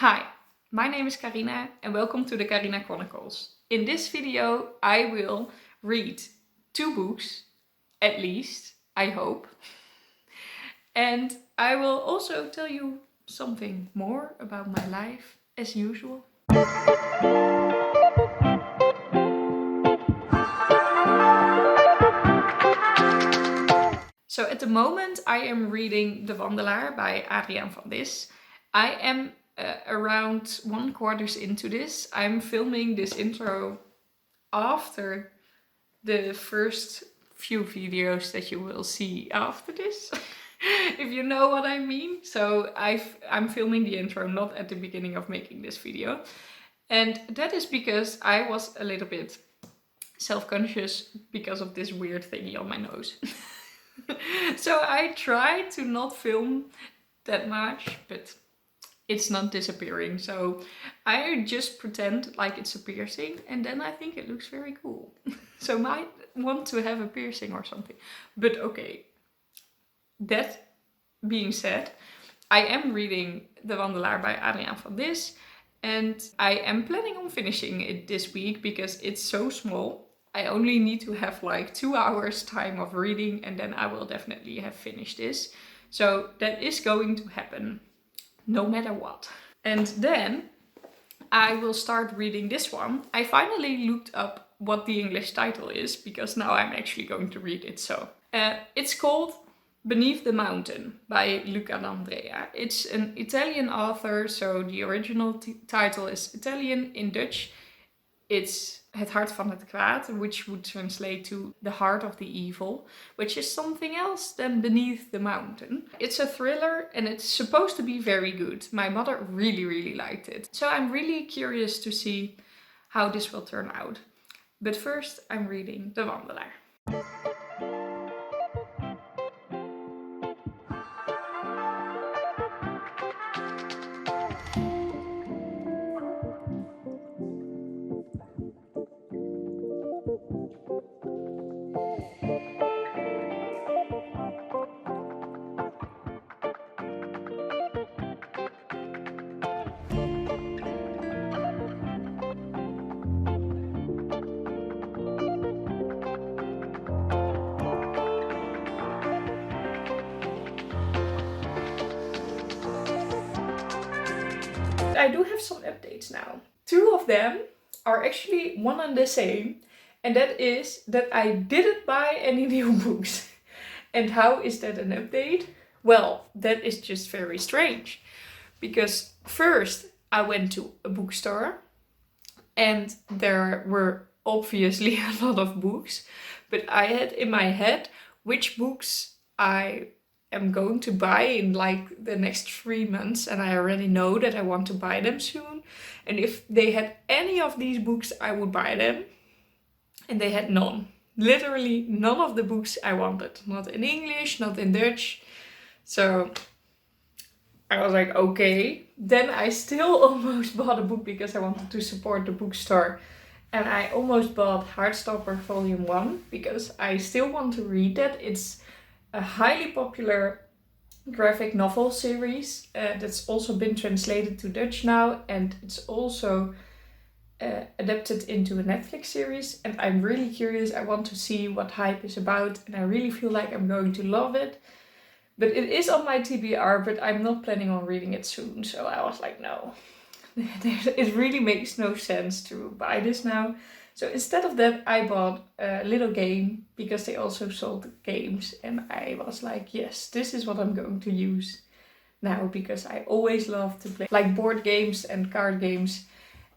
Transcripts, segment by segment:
Hi, my name is Carina and welcome to the Carina Chronicles. In this video I will read 2 books, at least, I hope. And I will also tell you something more about my life, as usual. So at the moment I am reading The Wandelaar by Adriaan van Dis. I am around 1/4 into this. I'm filming this intro after the first few videos that you will see after this. If you know what I mean. So I'm filming the intro not at the beginning of making this video. And that is because I was a little bit self-conscious because of this weird thingy on my nose. So I tried to not film that much, but it's not disappearing. So I just pretend like it's a piercing and then I think it looks very cool. So might want to have a piercing or something. But okay, that being said, I am reading The Wandelaar by Adriaan van Dis and I am planning on finishing it this week because it's so small. I only need to have like 2 hours time of reading and then I will definitely have finished this. So that is going to happen no matter what. And then I will start reading this one. I finally looked up what the English title is because now I'm actually going to read it. So it's called Beneath the Mountain by Luca. It's an Italian author, so the original title is Italian. In Dutch it's Het Hart van het Kwaad, which would translate to The Heart of the Evil, which is something else than Beneath the Mountain. It's a thriller and it's supposed to be very good. My mother really liked it. So I'm really curious to see how this will turn out. But first I'm reading The Wandelaar. I do have some updates now. 2 of them are actually one and the same. And that is that I didn't buy any new books. And how is that an update? Well, that is just very strange. Because first I went to a bookstore and there were obviously a lot of books. But I had in my head which books I am going to buy in like the next 3 months, and I already know that I want to buy them soon. And if they had any of these books, I would buy them. And they had none. Literally none of the books I wanted. Not in English, not in Dutch. So I was like, okay. Then I still almost bought a book because I wanted to support the bookstore. And I almost bought Heartstopper Volume 1 because I still want to read that. It's a highly popular graphic novel series that's also been translated to Dutch now, and it's also adapted into a Netflix series, and I'm really curious. I want to see what hype is about and I really feel like I'm going to love it. But it is on my TBR, but I'm not planning on reading it soon, so I was like, no. It really makes no sense to buy this now. So instead of that, I bought a little game because they also sold games. And I was like, yes, this is what I'm going to use now because I always love to play like board games and card games.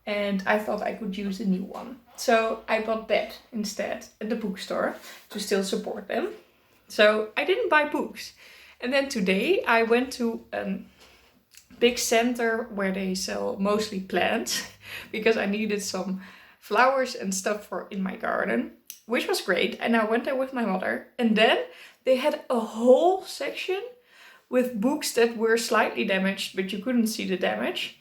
And I thought I could use a new one. So I bought that instead at the bookstore to still support them. So I didn't buy books. And then today I went to a big center where they sell mostly plants because I needed some flowers and stuff for in my garden, which was great. And I went there with my mother. And then they had a whole section with books that were slightly damaged, but you couldn't see the damage.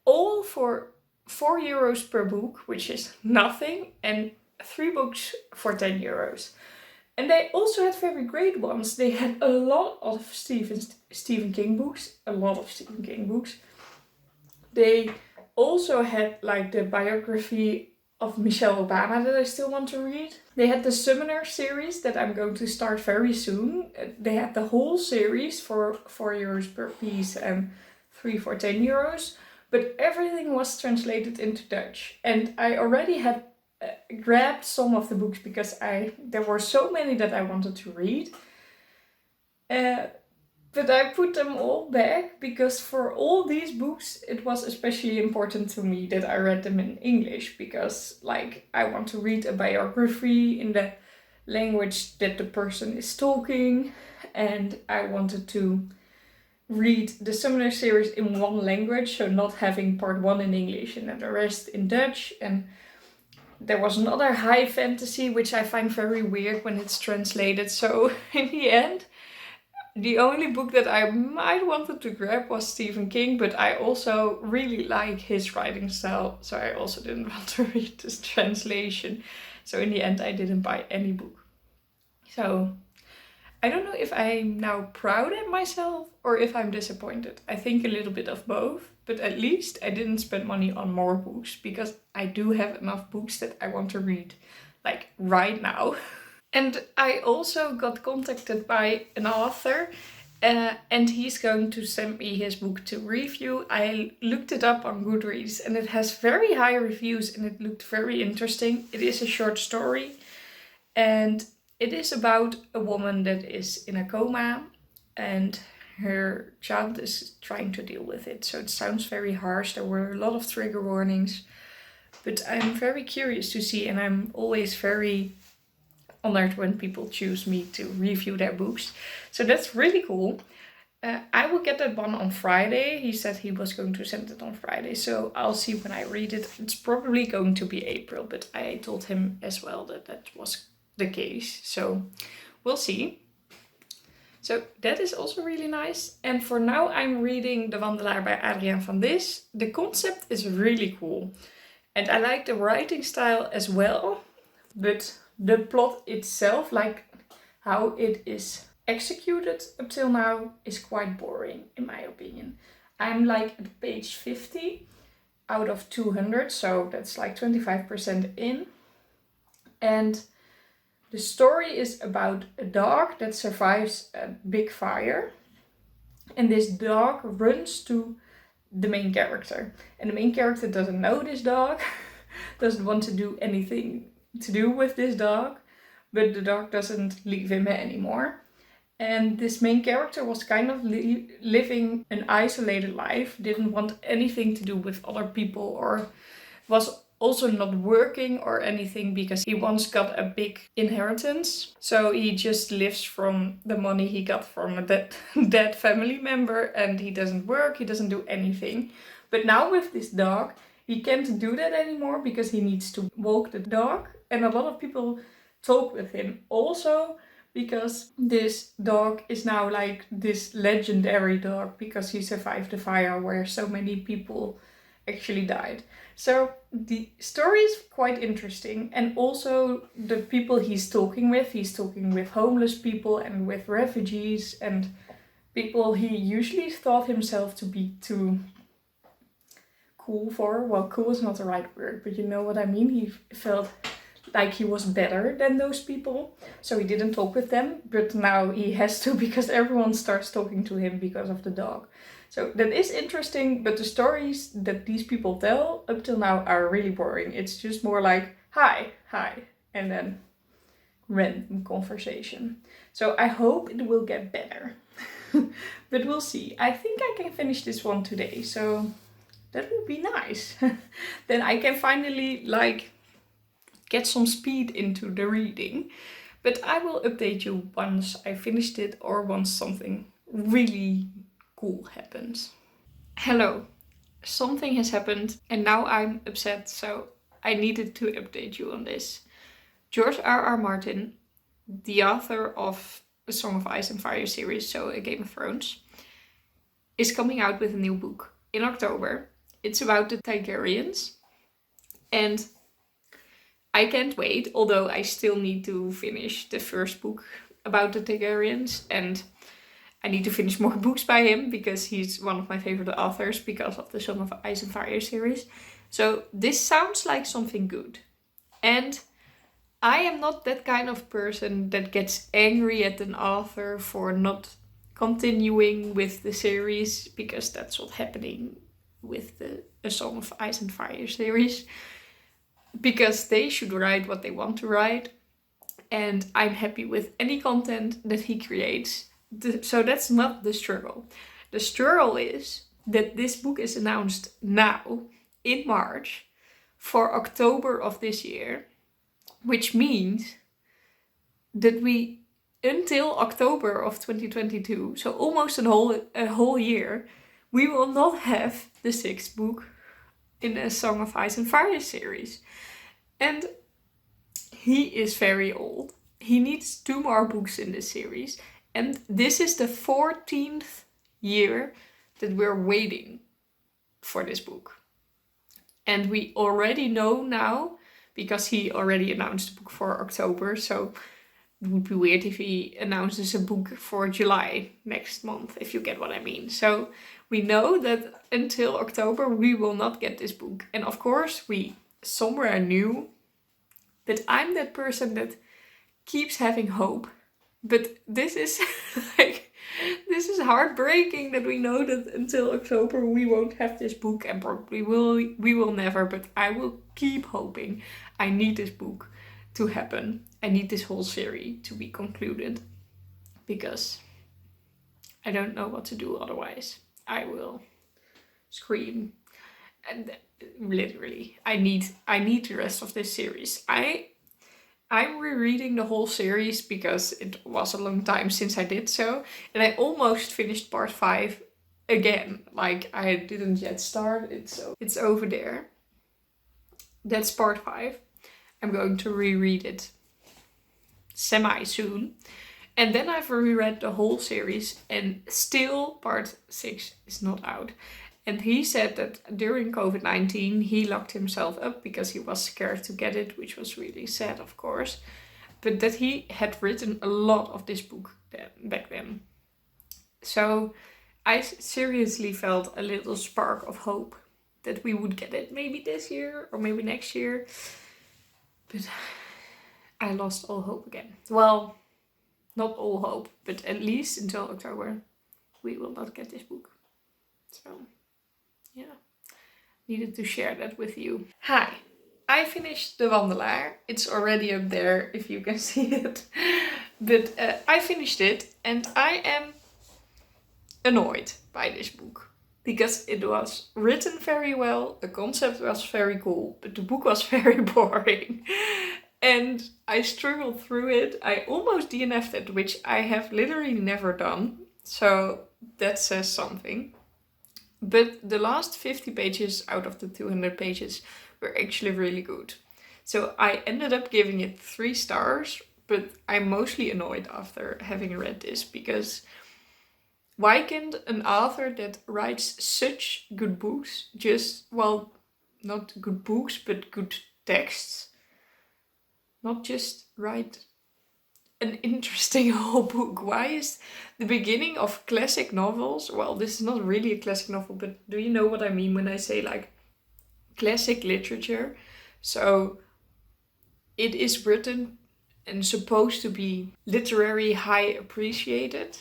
All for €4 per book, which is nothing. And 3 books for €10. And they also had very great ones. They had a lot of Stephen King books. A lot of Stephen King books. They also had like the biography of Michelle Obama that I still want to read. They had the Summoner series that I'm going to start very soon. They had the whole series for €4 per piece and 3 for €10. But everything was translated into Dutch. And I already had grabbed some of the books because there were so many that I wanted to read. But I put them all back because for all these books, it was especially important to me that I read them in English because, like, I want to read a biography in the language that the person is talking, and I wanted to read the Summoner series in one language, so not having part 1 in English and then the rest in Dutch. And there was another high fantasy, which I find very weird when it's translated. So in the end, the only book that I might wanted to grab was Stephen King, but I also really like his writing style, so I also didn't want to read this translation. So in the end, I didn't buy any book. So I don't know if I'm now proud of myself or if I'm disappointed. I think a little bit of both, but at least I didn't spend money on more books because I do have enough books that I want to read, like right now. And I also got contacted by an author and he's going to send me his book to review. I looked it up on Goodreads and it has very high reviews and it looked very interesting. It is a short story and it is about a woman that is in a coma and her child is trying to deal with it. So it sounds very harsh. There were a lot of trigger warnings, but I'm very curious to see, and I'm always very honored when people choose me to review their books. So that's really cool. I will get that one on Friday. He said he was going to send it on Friday, so I'll see when I read it. It's probably going to be April, but I told him as well that that was the case. So we'll see. So that is also really nice. And for now I'm reading The Wandelaar by Adriaan van Dis. The concept is really cool. And I like the writing style as well. But the plot itself, like how it is executed up till now, is quite boring in my opinion. I'm like at page 50 out of 200, so that's like 25% in. And the story is about a dog that survives a big fire. And this dog runs to the main character. And the main character doesn't know this dog, doesn't want to do anything to do with this dog, but the dog doesn't leave him anymore. And this main character was kind of living an isolated life, didn't want anything to do with other people, or was also not working or anything because he once got a big inheritance. So he just lives from the money he got from a dead family member, and he doesn't work, he doesn't do anything. But now with this dog, he can't do that anymore because he needs to walk the dog. And a lot of people talk with him also because this dog is now like this legendary dog because he survived the fire where so many people actually died. So the story is quite interesting, and also the people he's talking with homeless people and with refugees and people he usually thought himself to be too cool for. Well, cool is not the right word, but you know what I mean. He felt like he was better than those people, so he didn't talk with them, but now he has to because everyone starts talking to him because of the dog. So that is interesting, but the stories that these people tell up till now are really boring. It's just more like, hi, and then random conversation. So I hope it will get better, but we'll see. I think I can finish this one today, so that would be nice. Then I can finally like get some speed into the reading. But I will update you once I finished it or once something really cool happens. Hello, something has happened and now I'm upset, so I needed to update you on this. George R.R. Martin, the author of A Song of Ice and Fire series, so A Game of Thrones, is coming out with a new book in October. It's about the Targaryens, and I can't wait, although I still need to finish the first book about the Targaryens, and I need to finish more books by him because he's one of my favorite authors because of the Song of Ice and Fire series. So this sounds like something good. And I am not that kind of person that gets angry at an author for not continuing with the series, because that's what's happening with the A Song of Ice and Fire series. Because they should write what they want to write. And I'm happy with any content that he creates. So that's not the struggle. The struggle is that this book is announced now, in March, for October of this year. Which means that we, until October of 2022, so almost a whole year, we will not have the 6th book in the Song of Ice and Fire series. And he is very old. He needs 2 more books in this series. And this is the 14th year that we're waiting for this book. And we already know now, because he already announced the book for October, so it would be weird if he announces a book for July next month, if you get what I mean. So we know that until October we will not get this book. And of course we somewhere knew that I'm that person that keeps having hope. But this is this is heartbreaking that we know that until October we won't have this book, and probably we will never, but I will keep hoping. I need this book to happen. I need this whole series to be concluded, because I don't know what to do otherwise. I will scream. And literally, I need the rest of this series. I'm rereading the whole series because it was a long time since I did so. And I almost finished part 5 again. Like, I didn't yet start it, so it's over there. That's part 5. I'm going to reread it semi-soon. And then I've reread the whole series, and still part 6 is not out. And he said that during COVID-19 he locked himself up because he was scared to get it, which was really sad, of course. But that he had written a lot of this book back then. So I seriously felt a little spark of hope that we would get it maybe this year or maybe next year. But I lost all hope again. Well, not all hope, but at least until October we will not get this book. So yeah, needed to share that with you. Hi, I finished the Wandelaar. It's already up there if you can see it. But I finished it, and I am annoyed by this book. Because it was written very well, the concept was very cool, but the book was very boring. And I struggled through it. I almost DNF'd it, which I have literally never done. So that says something. But the last 50 pages out of the 200 pages were actually really good. So I ended up giving it 3 stars, but I'm mostly annoyed after having read this, because why can't an author that writes such good books well, not good books, but good texts, not just write an interesting whole book? Why is the beginning of classic novels, well, this is not really a classic novel, but do you know what I mean when I say like classic literature? So it is written and supposed to be literary high appreciated,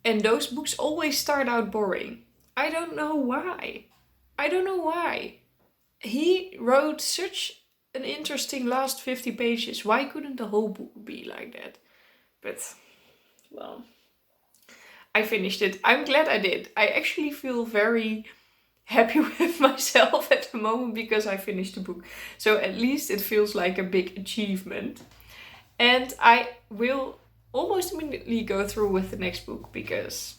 and those books always start out boring. I don't know why. He wrote such an interesting last 50 pages. Why couldn't the whole book be like that? But, well, I finished it. I'm glad I did. I actually feel very happy with myself at the moment because I finished the book. So at least it feels like a big achievement. And I will almost immediately go through with the next book because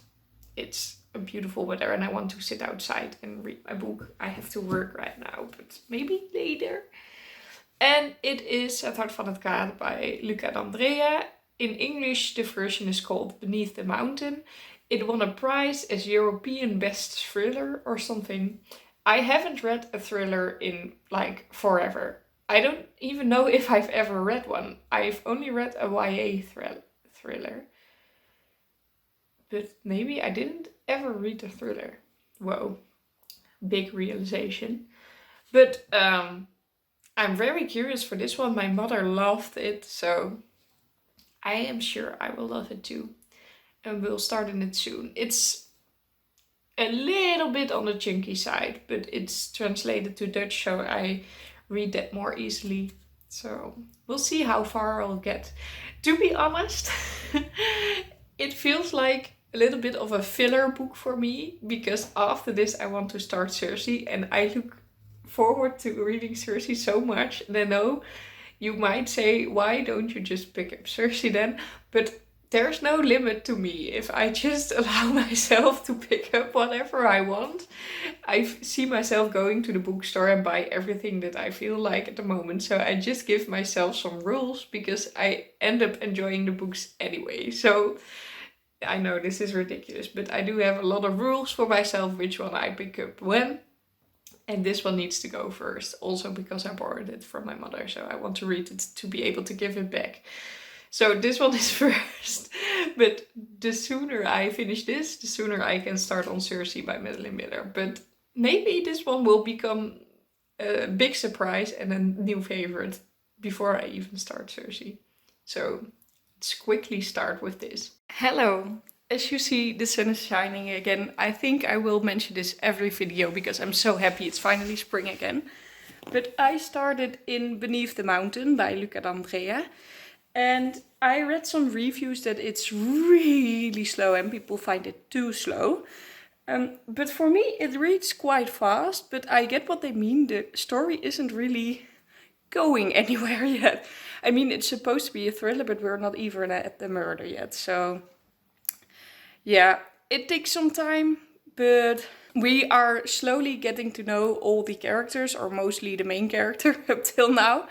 it's a beautiful weather and I want to sit outside and read my book. I have to work right now, but maybe later. And it is Het Hart van het Kwaad by Luca and Andrea. In English, the version is called Beneath the Mountain. It won a prize as European Best Thriller or something. I haven't read a thriller in like forever. I don't even know if I've ever read one. I've only read a YA thriller. but maybe I didn't ever read a thriller. Whoa, big realization. But I'm very curious for this one. My mother loved it, so I am sure I will love it too. And we'll start on it soon. It's a little bit on the chunky side, but it's translated to Dutch, so I read that more easily. So we'll see how far I'll get. To be honest, it feels like a little bit of a filler book for me, because after this I want to start Cersei, and I look forward to reading Cersei so much. And I know you might say, why don't you just pick up Cersei then? But there's no limit to me. If I just allow myself to pick up whatever I want, I see myself going to the bookstore and buy everything that I feel like at the moment. So I just give myself some rules, because I end up enjoying the books anyway. So I know this is ridiculous, but I do have a lot of rules for myself, which one I pick up when. And this one needs to go first, also because I borrowed it from my mother. So I want to read it to be able to give it back. So this one is first, but the sooner I finish this, the sooner I can start on Cersei by Madeline Miller. But maybe this one will become a big surprise and a new favorite before I even start Cersei. So let's quickly start with this. Hello. As you see, the sun is shining again. I think I will mention this every video because I'm so happy it's finally spring again. But I started in Beneath the Mountain by Luca and and I read some reviews that it's really slow and people find it too slow. But for me it reads quite fast, but I get what they mean. The story isn't really going anywhere yet. I mean, it's supposed to be a thriller, but we're not even at the murder yet. So yeah, it takes some time, but we are slowly getting to know all the characters, or mostly the main character up till now.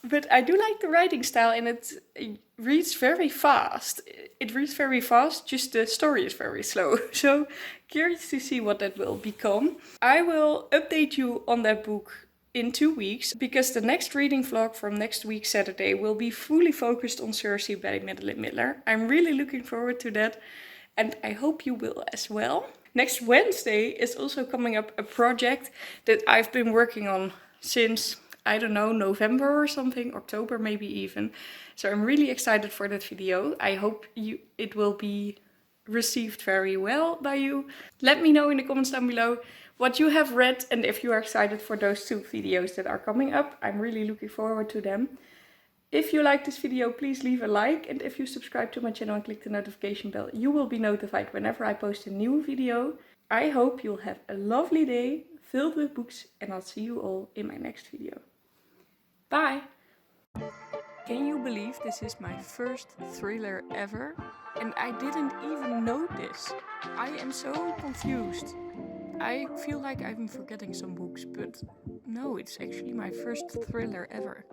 But I do like the writing style, and it reads very fast. It reads very fast, just the story is very slow. So curious to see what that will become. I will update you on that book in 2 weeks, because the next reading vlog from next week Saturday will be fully focused on Cersei by Madeline Miller. I'm really looking forward to that, and I hope you will as well. Next Wednesday is also coming up a project that I've been working on since, I don't know, November or something, October maybe even. So I'm really excited for that video. I hope it will be received very well by you. Let me know in the comments down below what you have read and if you are excited for those 2 videos that are coming up. I'm really looking forward to them. If you like this video, please leave a like, and if you subscribe to my channel and click the notification bell, you will be notified whenever I post a new video. I hope you'll have a lovely day filled with books, and I'll see you all in my next video. Bye! Can you believe this is my first thriller ever? And I didn't even know this. I am so confused. I feel like I'm forgetting some books, but no, it's actually my first thriller ever.